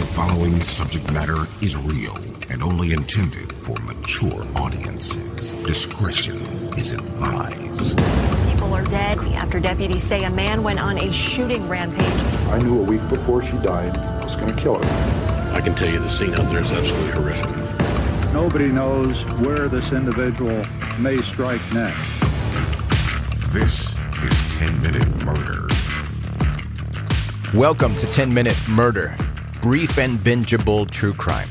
The following subject matter is real and only intended for mature audiences. Discretion is advised. People are dead after deputies say a man went on a shooting rampage. I knew a week before she died I was going to kill her. I can tell you the scene out there is absolutely horrific. Nobody knows where this individual may strike next. This is 10-Minute Murder. Welcome to 10-Minute Murder, brief and bingeable true crime.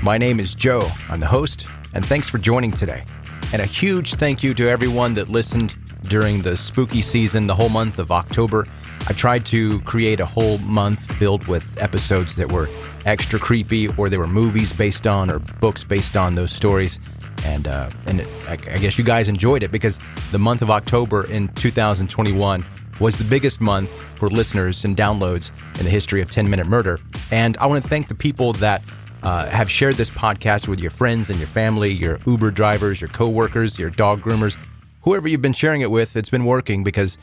My name is Joe. I'm the host, and thanks for joining today. And a huge thank you to everyone that listened during the spooky season, the whole month of October. I tried to create a whole month filled with episodes that were extra creepy, or they were movies based on or books based on those stories. I guess you guys enjoyed it because the month of October in 2021 was the biggest month for listeners and downloads in the history of 10-Minute Murder. And I want to thank the people that have shared this podcast with your friends and your family, your Uber drivers, your coworkers, your dog groomers, whoever you've been sharing it with. It's been working because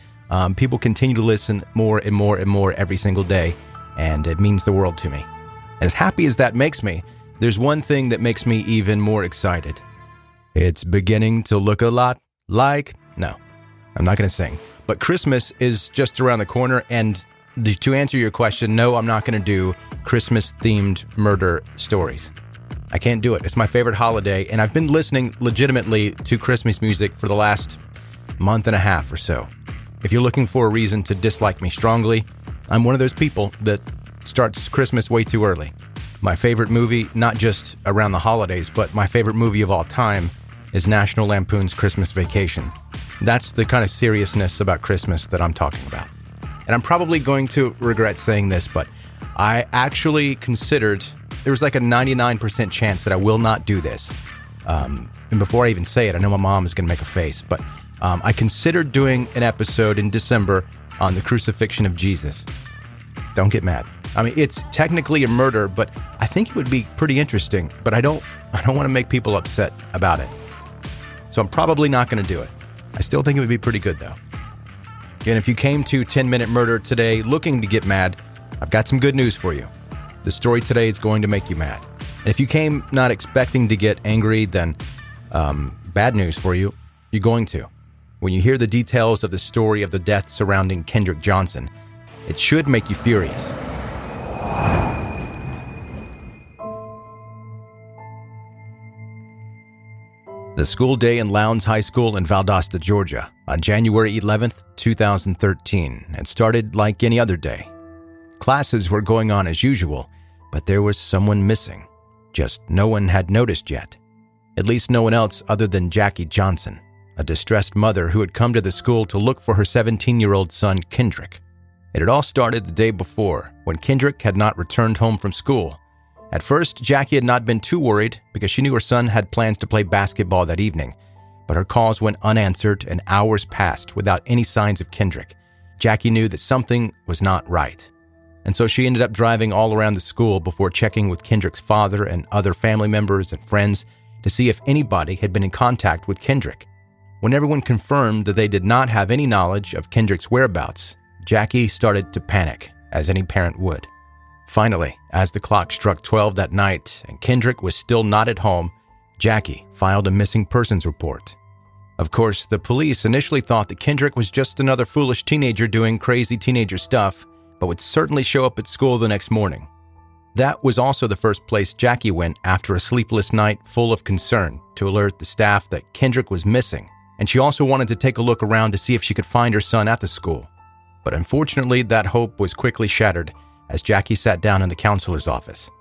people continue to listen more and more and more every single day, and it means the world to me. As happy as that makes me, there's one thing that makes me even more excited. It's beginning to look a lot like... No, I'm not going to sing. But Christmas is just around the corner, and to answer your question, no, I'm not going to do Christmas-themed murder stories. I can't do it. It's my favorite holiday, and I've been listening legitimately to Christmas music for the last month and a half or so. If you're looking for a reason to dislike me strongly, I'm one of those people that starts Christmas way too early. My favorite movie, not just around the holidays, but my favorite movie of all time is National Lampoon's Christmas Vacation. That's the kind of seriousness about Christmas that I'm talking about. And I'm probably going to regret saying this, but I actually considered, there was like a 99% chance that I will not do this. And before I even say it, I know my mom is going to make a face, but I considered doing an episode in December on the crucifixion of Jesus. Don't get mad. I mean, it's technically a murder, but I think it would be pretty interesting, but I don't want to make people upset about it. So I'm probably not going to do it. I still think it would be pretty good, though. And if you came to 10-Minute Murder today looking to get mad, I've got some good news for you. The story today is going to make you mad. And if you came not expecting to get angry, then bad news for you, you're going to. When you hear the details of the story of the death surrounding Kendrick Johnson, it should make you furious. The school day in Lowndes High School in Valdosta, Georgia, on January 11th, 2013, had started like any other day. Classes were going on as usual, but there was someone missing. Just no one had noticed yet. At least no one else other than Jackie Johnson, a distressed mother who had come to the school to look for her 17-year-old son, Kendrick. It had all started the day before, when Kendrick had not returned home from school. At first, Jackie had not been too worried because she knew her son had plans to play basketball that evening. But her calls went unanswered and hours passed without any signs of Kendrick. Jackie knew that something was not right. And so she ended up driving all around the school before checking with Kendrick's father and other family members and friends to see if anybody had been in contact with Kendrick. When everyone confirmed that they did not have any knowledge of Kendrick's whereabouts, Jackie started to panic, as any parent would. Finally, as the clock struck 12 that night and Kendrick was still not at home, Jackie filed a missing persons report. Of course, the police initially thought that Kendrick was just another foolish teenager doing crazy teenager stuff, but would certainly show up at school the next morning. That was also the first place Jackie went after a sleepless night full of concern to alert the staff that Kendrick was missing, and she also wanted to take a look around to see if she could find her son at the school. But unfortunately, that hope was quickly shattered as Jackie sat down in the counselor's office.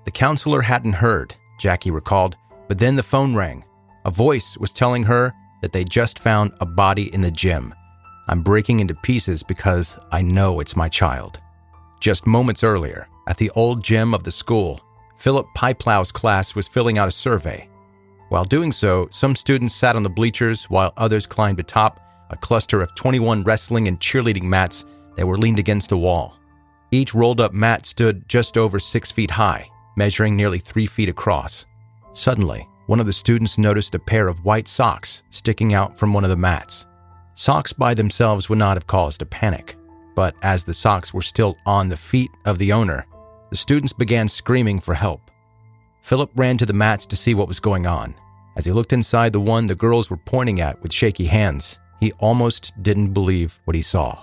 The counselor hadn't heard, Jackie recalled, but then the phone rang. A voice was telling her that they just found a body in the gym. I'm breaking into pieces because I know it's my child. Just moments earlier, at the old gym of the school, Philip Piplow's class was filling out a survey. While doing so, some students sat on the bleachers while others climbed atop a cluster of 21 wrestling and cheerleading mats that were leaned against a wall. Each rolled-up mat stood just over 6 feet high, measuring nearly 3 feet across. Suddenly, one of the students noticed a pair of white socks sticking out from one of the mats. Socks by themselves would not have caused a panic, but as the socks were still on the feet of the owner, the students began screaming for help. Philip ran to the mats to see what was going on. As he looked inside the one the girls were pointing at with shaky hands, he almost didn't believe what he saw.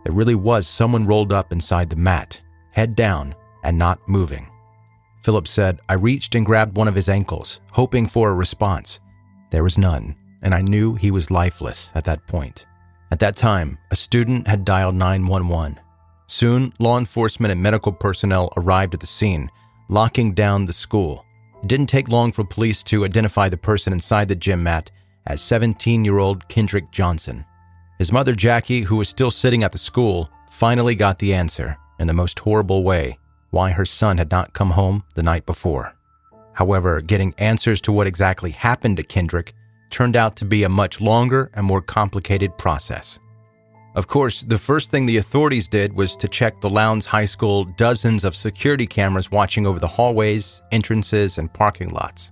There really was someone rolled up inside the mat, head down and not moving. Philip said, "I reached and grabbed one of his ankles, hoping for a response. There was none, and I knew he was lifeless at that point." At that time, a student had dialed 911. Soon, law enforcement and medical personnel arrived at the scene, locking down the school. It didn't take long for police to identify the person inside the gym mat as 17-year-old Kendrick Johnson. His mother, Jackie, who was still sitting at the school, finally got the answer, in the most horrible way, why her son had not come home the night before. However, getting answers to what exactly happened to Kendrick turned out to be a much longer and more complicated process. Of course, the first thing the authorities did was to check the Lowndes High School dozens of security cameras watching over the hallways, entrances, and parking lots.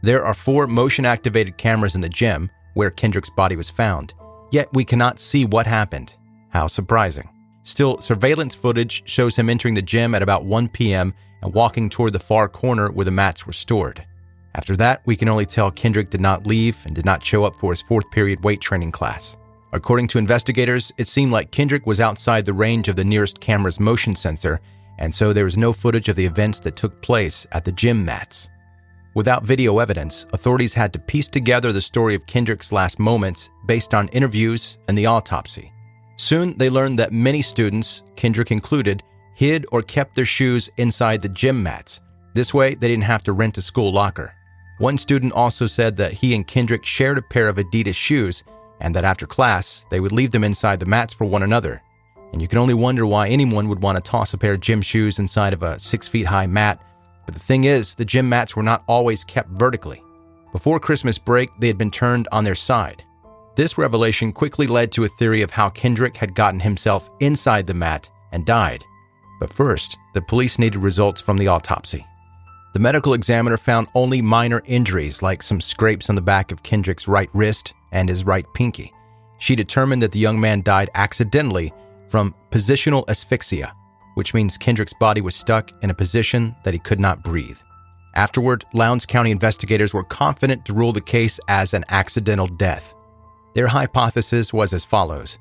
There are 4 motion-activated cameras in the gym where Kendrick's body was found, yet we cannot see what happened. How surprising. Still, surveillance footage shows him entering the gym at about 1 p.m. and walking toward the far corner where the mats were stored. After that, we can only tell Kendrick did not leave and did not show up for his 4th period weight training class. According to investigators, it seemed like Kendrick was outside the range of the nearest camera's motion sensor, and so there was no footage of the events that took place at the gym mats. Without video evidence, authorities had to piece together the story of Kendrick's last moments based on interviews and the autopsy. Soon, they learned that many students, Kendrick included, hid or kept their shoes inside the gym mats. This way, they didn't have to rent a school locker. One student also said that he and Kendrick shared a pair of Adidas shoes and that after class, they would leave them inside the mats for one another. And you can only wonder why anyone would want to toss a pair of gym shoes inside of a 6-feet-high mat. But the thing is, the gym mats were not always kept vertically. Before Christmas break, they had been turned on their side. This revelation quickly led to a theory of how Kendrick had gotten himself inside the mat and died. But first, the police needed results from the autopsy. The medical examiner found only minor injuries like some scrapes on the back of Kendrick's right wrist and his right pinky. She determined that the young man died accidentally from positional asphyxia, which means Kendrick's body was stuck in a position that he could not breathe. Afterward, Lowndes County investigators were confident to rule the case as an accidental death. Their hypothesis was as follows.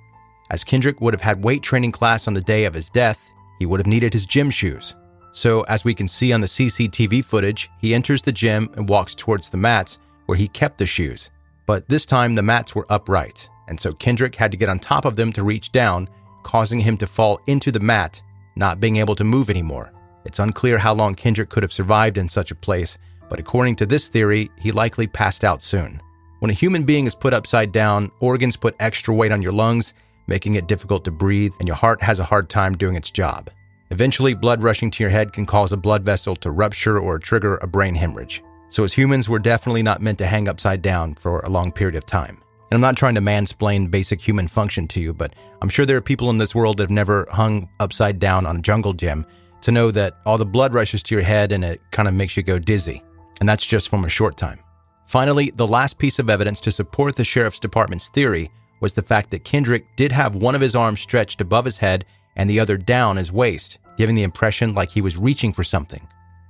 As Kendrick would have had weight training class on the day of his death, he would have needed his gym shoes. So, as we can see on the CCTV footage, he enters the gym and walks towards the mats where he kept the shoes. But this time, the mats were upright, and so Kendrick had to get on top of them to reach down, causing him to fall into the mat, not being able to move anymore. It's unclear how long Kendrick could have survived in such a place, but according to this theory, he likely passed out soon. When a human being is put upside down, organs put extra weight on your lungs, making it difficult to breathe, and your heart has a hard time doing its job. Eventually, blood rushing to your head can cause a blood vessel to rupture or trigger a brain hemorrhage. So as humans, we're definitely not meant to hang upside down for a long period of time. And I'm not trying to mansplain basic human function to you, but I'm sure there are people in this world that have never hung upside down on a jungle gym to know that all the blood rushes to your head and it kind of makes you go dizzy. And that's just from a short time. Finally, the last piece of evidence to support the sheriff's department's theory was the fact that Kendrick did have one of his arms stretched above his head and the other down his waist, giving the impression like he was reaching for something.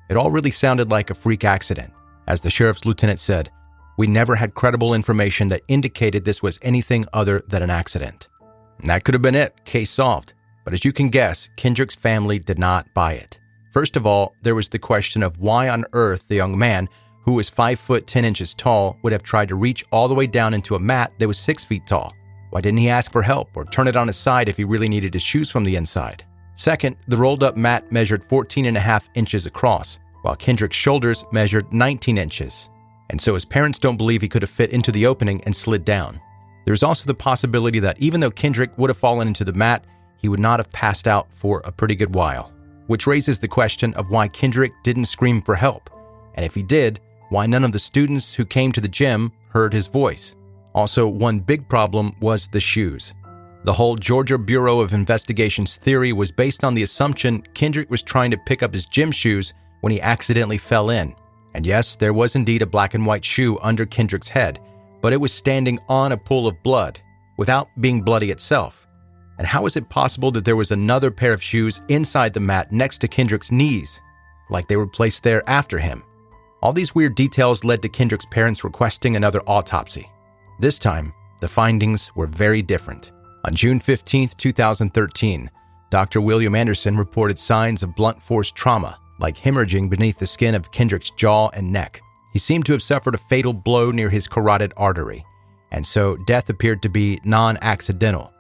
It all really sounded like a freak accident. As the sheriff's lieutenant said, "We never had credible information that indicated this was anything other than an accident." And that could have been it, case solved. But as you can guess, Kendrick's family did not buy it. First of all, there was the question of why on earth the young man, who was 5 foot 10 inches tall, would have tried to reach all the way down into a mat that was 6 feet tall. Why didn't he ask for help or turn it on his side if he really needed his shoes from the inside? Second, the rolled up mat measured 14.5 inches across, while Kendrick's shoulders measured 19 inches. And so his parents don't believe he could have fit into the opening and slid down. There's also the possibility that even though Kendrick would have fallen into the mat, he would not have passed out for a pretty good while. Which raises the question of why Kendrick didn't scream for help. And if he did, why none of the students who came to the gym heard his voice. Also, one big problem was the shoes. The whole Georgia Bureau of Investigation's theory was based on the assumption Kendrick was trying to pick up his gym shoes when he accidentally fell in. And yes, there was indeed a black and white shoe under Kendrick's head, but it was standing on a pool of blood, without being bloody itself. And how is it possible that there was another pair of shoes inside the mat next to Kendrick's knees, like they were placed there after him? All these weird details led to Kendrick's parents requesting another autopsy. This time, the findings were very different. On June 15, 2013, Dr. William Anderson reported signs of blunt force trauma, like hemorrhaging beneath the skin of Kendrick's jaw and neck. He seemed to have suffered a fatal blow near his carotid artery, and so death appeared to be non-accidental.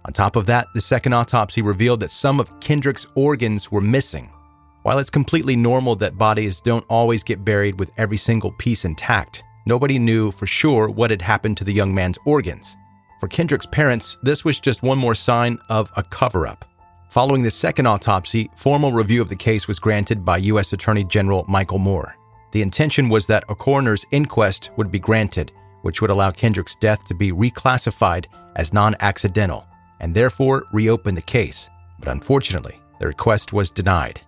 On top of that, the second autopsy revealed that some of Kendrick's organs were missing. While it's completely normal that bodies don't always get buried with every single piece intact, nobody knew for sure what had happened to the young man's organs. For Kendrick's parents, this was just one more sign of a cover-up. Following the second autopsy, formal review of the case was granted by U.S. Attorney General Michael Moore. The intention was that a coroner's inquest would be granted, which would allow Kendrick's death to be reclassified as non-accidental, and therefore reopen the case. But unfortunately, the request was denied.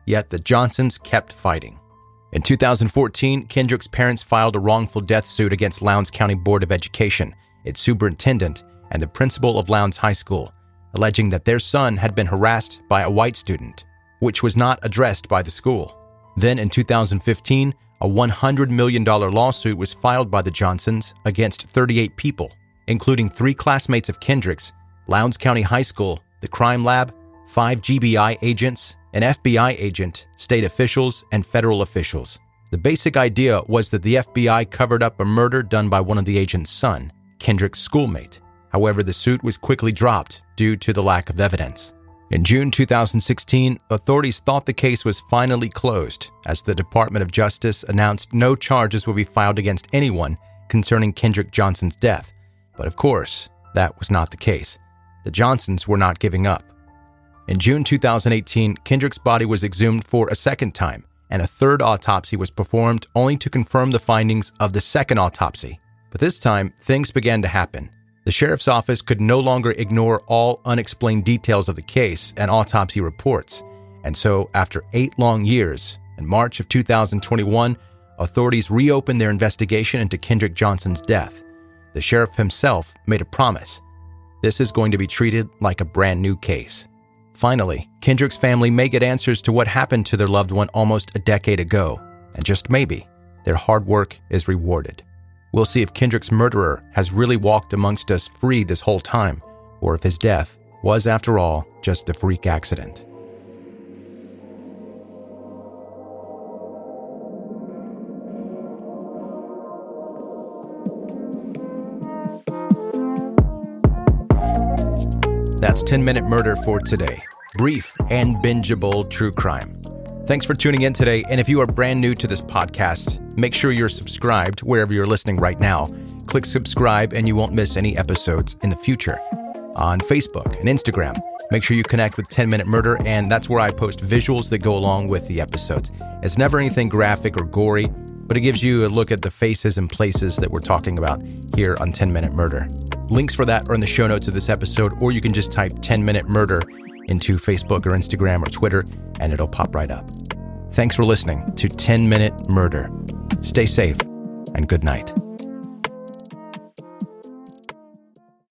Yet the Johnsons kept fighting. In 2014, Kendrick's parents filed a wrongful death suit against Lowndes County Board of Education, its superintendent, and the principal of Lowndes High School, alleging that their son had been harassed by a white student, which was not addressed by the school. Then in 2015, a $100 million lawsuit was filed by the Johnsons against 38 people, including 3 classmates of Kendrick's, Lowndes County High School, the crime lab, 5 GBI agents, an FBI agent, state officials, and federal officials. The basic idea was that the FBI covered up a murder done by one of the agent's son, Kendrick's schoolmate. However, the suit was quickly dropped due to the lack of evidence. In June 2016, authorities thought the case was finally closed as the Department of Justice announced no charges would be filed against anyone concerning Kendrick Johnson's death. But of course, that was not the case. The Johnsons were not giving up. In June 2018, Kendrick's body was exhumed for a second time, and a third autopsy was performed only to confirm the findings of the second autopsy. But this time, things began to happen. The sheriff's office could no longer ignore all unexplained details of the case and autopsy reports. And so, after 8 long years, in March of 2021, authorities reopened their investigation into Kendrick Johnson's death. The sheriff himself made a promise. This is going to be treated like a brand new case. Finally, Kendrick's family may get answers to what happened to their loved one almost a decade ago. And just maybe, their hard work is rewarded. We'll see if Kendrick's murderer has really walked amongst us free this whole time, or if his death was, after all, just a freak accident. That's 10-Minute Murder for today. Brief and bingeable true crime. Thanks for tuning in today, and if you are brand new to this podcast, make sure you're subscribed wherever you're listening right now. Click subscribe and you won't miss any episodes in the future. On Facebook and Instagram, make sure you connect with 10-Minute Murder, and that's where I post visuals that go along with the episodes. It's never anything graphic or gory, but it gives you a look at the faces and places that we're talking about here on 10-Minute Murder. Links for that are in the show notes of this episode, or you can just type 10-Minute Murder into Facebook or Instagram or Twitter, and it'll pop right up. Thanks for listening to 10-Minute Murder. Stay safe, and good night.